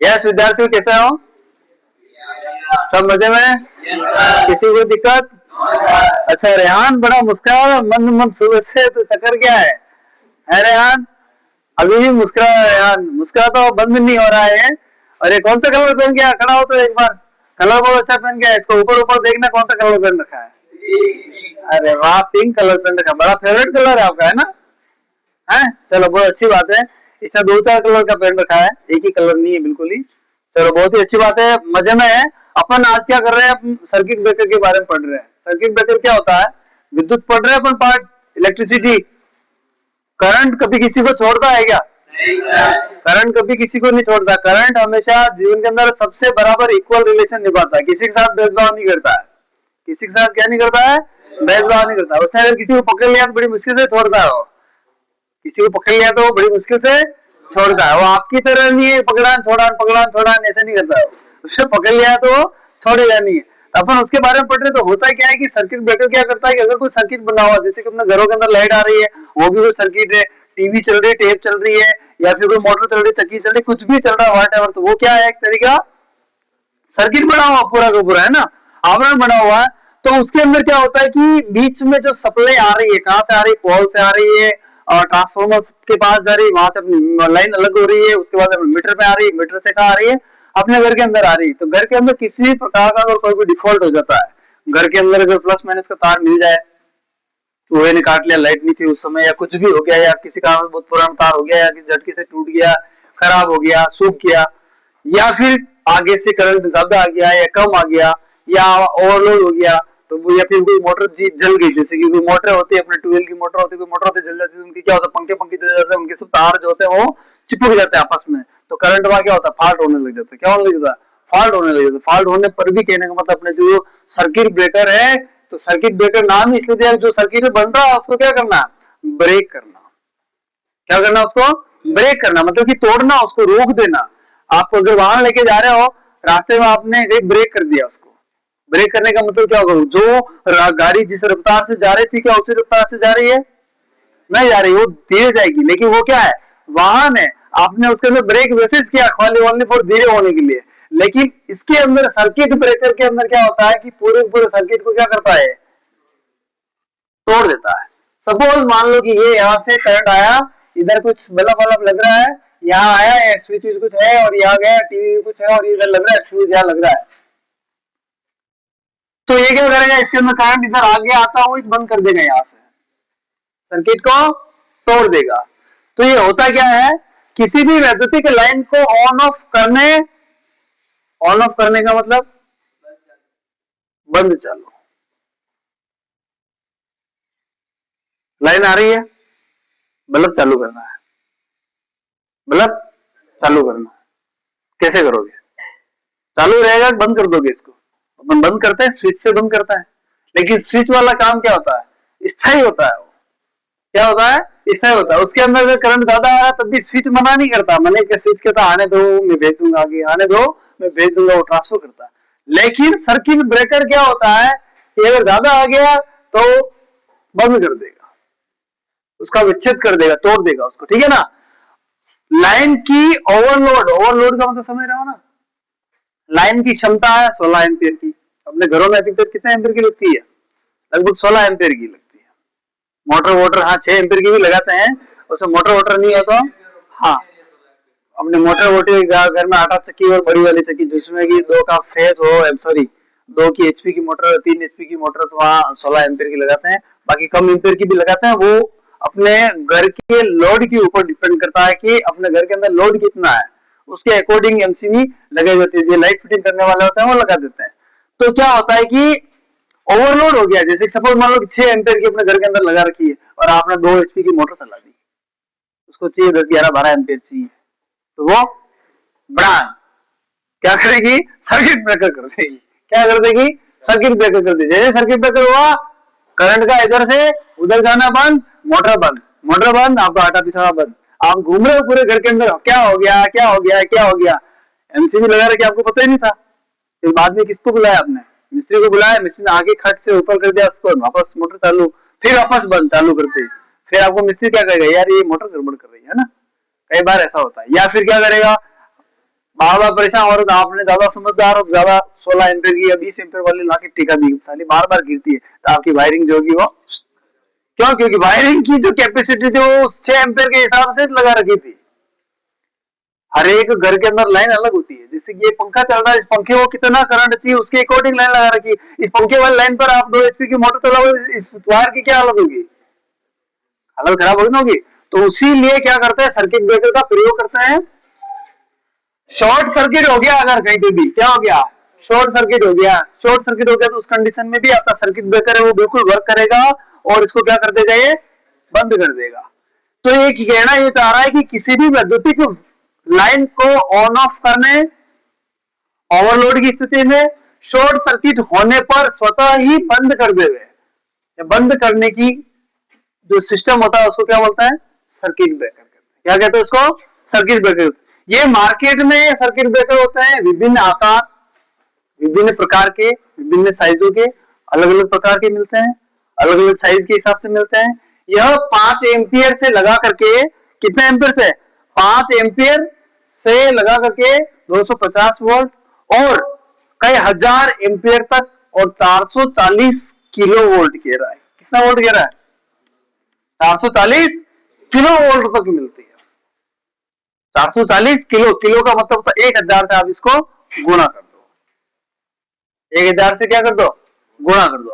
Yes विद्यार्थियों, कैसे हो? सब मजे में? किसी को दिक्कत? अच्छा, रेहान बड़ा मुस्कुरा रहा है, मंद मंद सुबह से, तो चक्कर क्या है रेहान? अभी भी मुस्कुरा रहा है रेहान, मुस्कुरा तो बंद नहीं हो रहा है। और ये कौन सा कलर पहन के खड़ा हो? तो एक बार कलर बहुत अच्छा पहन के, इसको ऊपर ऊपर देखना कौन सा कलर पहन रखा है। अरे वाह, पिंक कलर पहन रखा, बड़ा फेवरेट कलर है आपका, है ना? है, चलो बहुत अच्छी बात है। इसका दो चार कलर का पेंट रखा है, एक ही कलर नहीं है बिल्कुल ही। चलो बहुत ही अच्छी बात है, मजे में है। अपन आज क्या कर रहे हैं, अपन सर्किट ब्रेकर के बारे में पढ़ रहे हैं। सर्किट ब्रेकर क्या होता है? विद्युत पढ़ रहे हैं अपन, पार्ट इलेक्ट्रिसिटी। करंट कभी किसी को छोड़ता है क्या? करंट कभी किसी को नहीं छोड़ता। करंट हमेशा जीवन के अंदर सबसे बराबर इक्वल रिलेशन निभाता है, किसी के साथ भेदभाव नहीं करता है। किसी के साथ क्या नहीं करता है? भेदभाव नहीं करता। उसने अगर किसी को पकड़ लिया तो बड़ी मुश्किल से छोड़ता है वो। किसी को पकड़ लिया तो वो बड़ी मुश्किल से छोड़ता है। वो आपकी तरह नहीं है, पकड़ान छोड़ान ऐसे नहीं करता है। उससे पकड़ लिया तो वो छोड़ेगा नहीं है। तो अपन उसके बारे में पढ़ रहे, तो होता क्या है कि सर्किट ब्रेकर क्या करता है कि अगर कोई सर्किट बना हुआ, जैसे कि अपने घरों के अंदर लाइट आ रही है, वो भी कोई सर्किट है, टीवी चल रही है, टेप चल रही है, या फिर कोई मोटर चल रही है, चक्की चल रही है, कुछ भी चल रहा है व्हाट एवर, तो वो क्या है, एक तरीका सर्किट बना हुआ पूरा का पूरा, है ना, आवरण बना हुआ है। तो उसके अंदर क्या होता है कि बीच में जो सप्लाई आ रही है, कहां से आ रही है? पोल से आ रही है, और ट्रांसफॉर्मर के पास जा रही है, वहां से लाइन अलग हो रही है, उसके बाद मीटर पे आ रही है, मीटर से कहां आ रही है? अपने घर के अंदर आ रही है। तो घर के अंदर किसी भी प्रकार का अगर कोई भी डिफॉल्ट हो जाता है, घर के अंदर अगर प्लस माइनस का तार मिल जाए, चूहे ने काट लिया, लाइट नहीं थी उस समय, या कुछ भी हो गया, या किसी कारण बहुत पुराना तार हो गया, या किसी झटके से टूट गया, खराब हो गया, सूख गया, या फिर आगे से करंट ज्यादा आ गया या कम आ गया, या ओवरलोड हो गया, तो वो, या फिर कोई मोटर जल गई, जैसे कि कोई मोटर होती है अपने ट्यूबवेल की मोटर होती है, कोई मोटर होती है जल जाती है, उनकी क्या होता है, पंखे पंखे जल जाते हैं, उनके सब तार जो होते हैं वो चिपक जाते हैं आपस में। तो करंट वहां क्या होता है? फाल्ट होने लग जाता है। क्या होने लग जाता है? फाल्ट होने लग जाता है। फाल्ट होने पर भी कहने का मतलब अपने जो सर्किट ब्रेकर है, तो सर्किट ब्रेकर नाम ही इसलिए दिया, जो सर्किट बन रहा है उसको क्या करना? ब्रेक करना। क्या करना? उसको ब्रेक करना, मतलब कि तोड़ना, उसको रोक देना। आप अगर वाहन लेके जा रहे हो, रास्ते में आपने एक ब्रेक कर दिया, उसको ब्रेक करने का मतलब क्या होगा? जो गाड़ी जिस रफ्तार से जा रही थी, क्या उसी रफ्तार से जा रही है? नहीं जा रही, वो धीरे जाएगी, लेकिन वो क्या है? वाहन है। आपने उसके अंदर ब्रेक वैसे किया खाली ओनली फॉर धीरे होने के लिए, लेकिन इसके अंदर सर्किट ब्रेकर के अंदर क्या होता है कि पूरे पूरे सर्किट को क्या करता है? तोड़ देता है। सपोज मान लो कि ये यहाँ से करंट आया, इधर कुछ बल्ब वल्ब लग रहा है, यहाँ आया स्विच कुछ है, और यहाँ गया टीवी कुछ है, और इधर लग रहा है फ्यूज, यहाँ लग रहा है। तो ये क्या करेगा? इसके अंदर करंट इधर आगे आता हुआ बंद कर देगा, यहाँ से सर्किट को तोड़ देगा। तो ये होता क्या है? किसी भी वैद्युतिक लाइन को ऑन ऑफ करने का मतलब बंद चालू। लाइन आ रही है, बल्ब चालू करना है, बल्ब चालू करना है, कैसे करोगे? चालू रहेगा, बंद कर दोगे इसको? अपन बंद करते हैं, स्विच से बंद करता है, लेकिन स्विच वाला काम क्या होता है? स्थायी होता है। वो क्या होता है? स्थायी होता है। उसके अंदर अगर करंट ज्यादा आ रहा है तब भी स्विच मना नहीं करता, मने के स्विच कहता आने दो मैं भेज दूंगा, आगे आने दो मैं भेज दूंगा, वो ट्रांसफर करता है। लेकिन सर्किट ब्रेकर क्या होता है कि अगर ज्यादा आ गया तो बंद कर देगा, उसका विच्छेद कर देगा, तोड़ देगा उसको, ठीक है ना? लाइन की ओवरलोड का मतलब समझ रहे हो ना? लाइन की क्षमता है 16 एम्पियर की। अपने घरों में अधिकतर कितने एम्पियर की लगती है? लगभग 16 एम्पियर की लगती है। मोटर वोटर हाँ 6 एम्पियर की भी लगाते हैं, उसमें मोटर वोटर नहीं हो तो हाँ, अपने मोटर वोटर घर में 8 चक्की और बड़ी वाली चक्की, जिसमें कि 2 का फेज हो, सॉरी 2 की एचपी की मोटर, 3 एचपी की मोटर, तो वहाँ 16 एम्पियर की लगाते हैं। बाकी कम एम्पियर की भी लगाते हैं। वो अपने घर के लोड के ऊपर डिपेंड करता है कि अपने घर के अंदर लोड कितना है, उसके अकॉर्डिंग एमसीबी लगाई जाती है। जो लाइट फिटिंग करने वाले होते हैं वो लगा देते हैं। तो क्या होता है कि ओवरलोड हो गया, जैसे सपोज मान लो कि 6 एम्पियर की अपने घर के अंदर लगा रखी है, और आपने 2 एचपी की मोटर चला दी, उसको चाहिए 10 11 12 एम्पियर चाहिए, तो वो बढ़ा क्या करेगी? सर्किट ब्रेकर कर देगी। क्या कर देगी? सर्किट ब्रेकर कर देगी। जैसे सर्किट ब्रेकर हुआ, करंट का इधर से उधर जाना बंद, मोटर बंद, मोटर बंद, आपका आटा पिसाना बंद। आप घूम रहे हो पूरे घर के अंदर, क्या हो गया क्या हो गया क्या हो गया? एमसीबी लगा रखे, आपको पता ही नहीं था। फिर बाद में किसको बुलाया आपने? मिस्त्री को बुलाया, मिस्त्री ने आगे खट से ऊपर कर दिया उसको, वापस मोटर चालू, फिर वापस बंद, चालू करते, फिर आपको मिस्त्री क्या करेगा? यार ये मोटर गड़बड़ कर रही है ना, कई बार ऐसा होता है। या फिर क्या करेगा? बार बार परेशान हो रहे तो आपने ज्यादा समझदार हो, ज्यादा 16 एम्पियर की या 20 एम्पियर वाली लाके टिका दी, साली बार बार गिरती है, तो आपकी वायरिंग जो होगी वो क्यों, क्योंकि वायरिंग की जो कैपेसिटी थी वो 6 एम्पियर के हिसाब से लगा रखी थी। हर एक घर के अंदर लाइन अलग होती है, जैसे कि ये पंखा चल रहा है, इस पंखे को कितना करंट चाहिए उसके अकॉर्डिंग लाइन लगा रखी है। इस पंखे वाली लाइन पर आप 2 एचपी की मोटर चलाओ, इस वायर की क्या हालत होगी, हालत खराब होगी ना होगी। तो उसी लिए क्या करते हैं, सर्किट ब्रेकर का प्रयोग करते हैं। शॉर्ट सर्किट हो गया अगर कहीं पे भी, क्या हो गया, शॉर्ट सर्किट हो गया, शॉर्ट सर्किट हो गया तो उस कंडीशन में भी आपका सर्किट ब्रेकर है वो बिल्कुल वर्क करेगा और इसको क्या कर देगा, ये बंद कर देगा। तो ये कहना ये चाह रहा है कि किसी भी वैद्युतिक लाइन को ऑन ऑफ करने, ओवरलोड की स्थिति में, शॉर्ट सर्किट होने पर स्वतः ही बंद कर देवे, बंद करने की जो सिस्टम होता है उसको क्या बोलता है, सर्किट ब्रेकर। क्या कहते हैं उसको, सर्किट ब्रेकर। ये मार्केट में सर्किट ब्रेकर होते हैं विभिन्न आकार, विभिन्न प्रकार के, विभिन्न साइजों के, अलग अलग प्रकार के मिलते हैं, अलग अलग साइज के हिसाब से मिलते हैं। यह 5 एम्पियर से लगा करके, कितने एम्पियर से, 5 एम्पियर से लगा करके 250 वोल्ट और कई हजार एम्पियर तक और 440 किलो वोल्ट कह रहा है। कितना वोल्ट कह रहा है, 440 किलो वोल्ट तक मिलती है। 440 किलो, किलो का मतलब तो 1000 से आप इसको गुणा कर दो, 1000 से क्या कर दो, गुणा कर दो।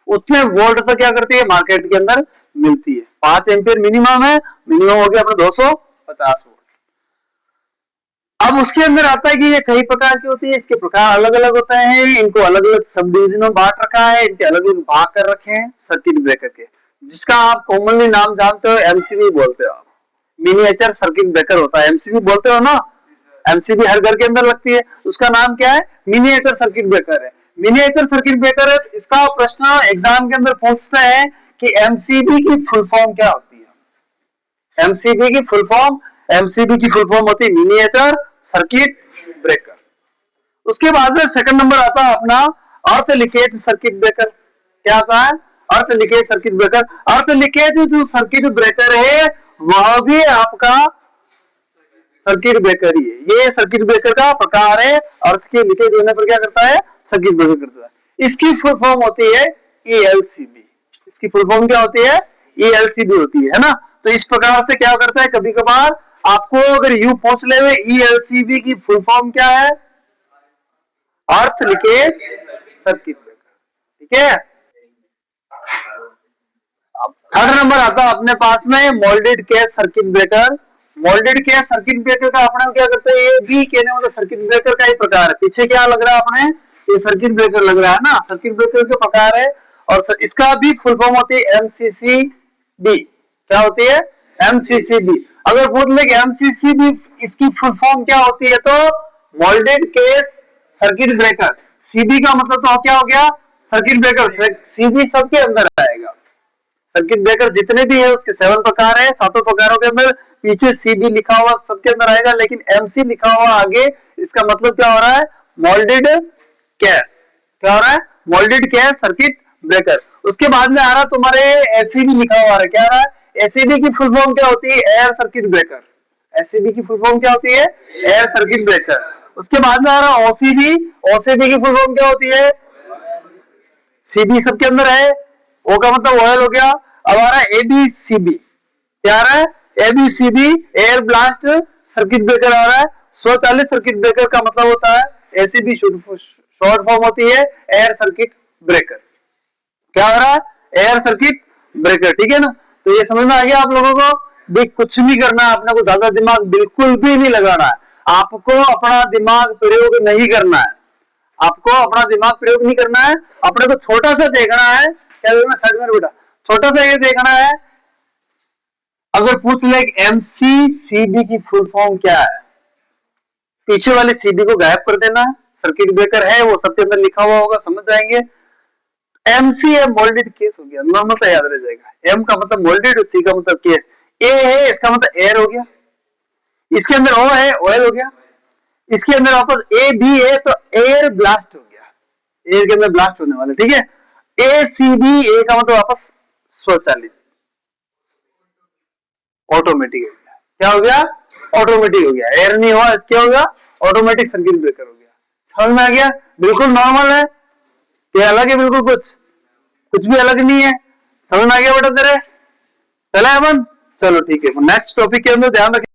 उतने वोल्ट तक क्या करती है, मार्केट के अंदर मिलती है। 5 एम्पियर मिनिमम है, मिनिमम हो गया अपने 250 वोल्ट। अब उसके अंदर आता है कि ये कई प्रकार की होती है, इसके प्रकार अलग अलग होते हैं, इनको अलग अलग सब डिविजन में बांट रखा है, इनके अलग अलग भाग कर रखे हैं सर्किट ब्रेकर के, जिसका आप कॉमनली नाम जानते हो, एमसीबी बोलते हो आप, मिनिएचर सर्किट ब्रेकर होता है, एमसीबी बोलते हो ना, एमसीबी हर घर के अंदर लगती है, उसका नाम क्या है, मिनिएचर सर्किट ब्रेकर है। मिनिएचर सर्किट ब्रेकर है, इसका प्रश्न एग्जाम के अंदर पूछता है कि एमसीबी की फुल फॉर्म क्या होती है। एमसीबी की फुल फॉर्म, एमसीबी की फुल फॉर्म होती है मिनिएचर सर्किट ब्रेकर। उसके बाद में सेकंड नंबर आता है अपना अर्थ लीकेज सर्किट ब्रेकर। क्या आता है, अर्थ लीकेज सर्किट ब्रेकर। अर्थ लीकेज जो सर्किट ब्रेकर है वह भी आपका सर्किट ब्रेकर ही है। ये सर्किट ब्रेकर का प्रकार है, अर्थ के लीकेज होने पर क्या करता है, सर्किट ब्रेकर करता है। इसकी फुल फॉर्म होती है ईएलसीबी। इसकी फुल फॉर्म क्या होती है, ईएलसीबी होती है ना। तो इस प्रकार से क्या करता है, कभी कभार आपको अगर यू पूछ ले ईएलसीबी की फुल फॉर्म क्या है, अर्थ लीकेज सर्किट ब्रेकर, ठीक है। थर्ड नंबर आता है अपने पास में moulded case circuit breaker. Moulded case circuit breaker का अपने क्या करते हैं, ये भी कहने मतलब सर्किट ब्रेकर का ही प्रकार है। पीछे क्या लग रहा है अपने, ये सर्किट ब्रेकर लग रहा है ना, सर्किट ब्रेकर का प्रकार है और इसका भी फुल फॉर्म होती है एमसीसीबी। क्या होती है, एमसीसीबी। अगर पूछ ले कि एमसीसीबी इसकी फुल फॉर्म क्या होती है, तो moulded case circuit breaker. CB का मतलब तो क्या हो गया, सर्किट ब्रेकर। सीबी सबके अंदर आएगा, सर्किट ब्रेकर जितने भी है उसके 7 प्रकार है, 7 प्रकारों के अंदर पीछे सीबी लिखा हुआ सबके अंदर आएगा, लेकिन एमसी लिखा हुआ आगे, इसका मतलब क्या हो रहा है, मोल्डेड केस। क्या हो रहा है, मोल्डेड केस सर्किट ब्रेकर। उसके बाद में आ रहा तुम्हारे एसीबी लिखा हुआ है। क्या आ रहा है, एसीबी की फुल फॉर्म क्या होती है, एयर सर्किट ब्रेकर। एसीबी की फुल फॉर्म क्या होती है, एयर सर्किट ब्रेकर। उसके बाद में आ रहा ओसीबी। ओसीबी की फुल फॉर्म क्या होती है, सीबी सबके अंदर है, ओ का मतलब ऑयल हो गया। अब आ रहा है एबीसीबी। क्या आ रहा है, एबीसीबी एयर ब्लास्ट सर्किट ब्रेकर आ रहा है। स्वचालित सर्किट ब्रेकर का मतलब होता है एसीबी, शॉर्ट फॉर्म होती है एयर सर्किट ब्रेकर। क्या हो रहा है, एयर सर्किट ब्रेकर, ठीक है ना। तो ये समझ में आ गया आप लोगों को भी, कुछ नहीं करना है अपने को, ज्यादा दिमाग बिल्कुल भी नहीं लगाना है, आपको अपना दिमाग प्रयोग नहीं करना है, आपको अपना दिमाग प्रयोग नहीं करना है, अपने को छोटा सा देखना है। क्या देखना, साइड में बेटा, छोटा सा ये देखना है, अगर पूछ ले एमसीसीबी की फुल फॉर्म क्या है, पीछे वाले सीबी को गायब कर देना है। सर्किट ब्रेकर है वो सबके अंदर लिखा हुआ होगा, समझ जाएंगे। एमसी है मोल्डेड केस हो गया, नॉर्मल सा याद रह जाएगा। एम का मतलब मोल्डेड, सी का मतलब केस, ए है इसका मतलब एयर हो गया, इसके अंदर ओ है ऑयल हो गया, इसके अंदर वापस ए बी है तो एयर ब्लास्ट हो गया, एयर के अंदर ब्लास्ट होने वाला, ठीक है। ए सी बी, ए का मतलब वापस स्वचालित, ऑटोमेटिक हो गया। क्या हो गया, ऑटोमेटिक हो गया, एयर नहीं हुआ, क्या हो गया, ऑटोमेटिक सर्किट ब्रेकर हो गया। समझ में आ गया? बिल्कुल नॉर्मल है, ये अलग है, बिल्कुल कुछ भी अलग नहीं है। समझ में आ गया बेटा तेरे? चले अपन, चलो ठीक है, नेक्स्ट टॉपिक के अंदर ध्यान रखें।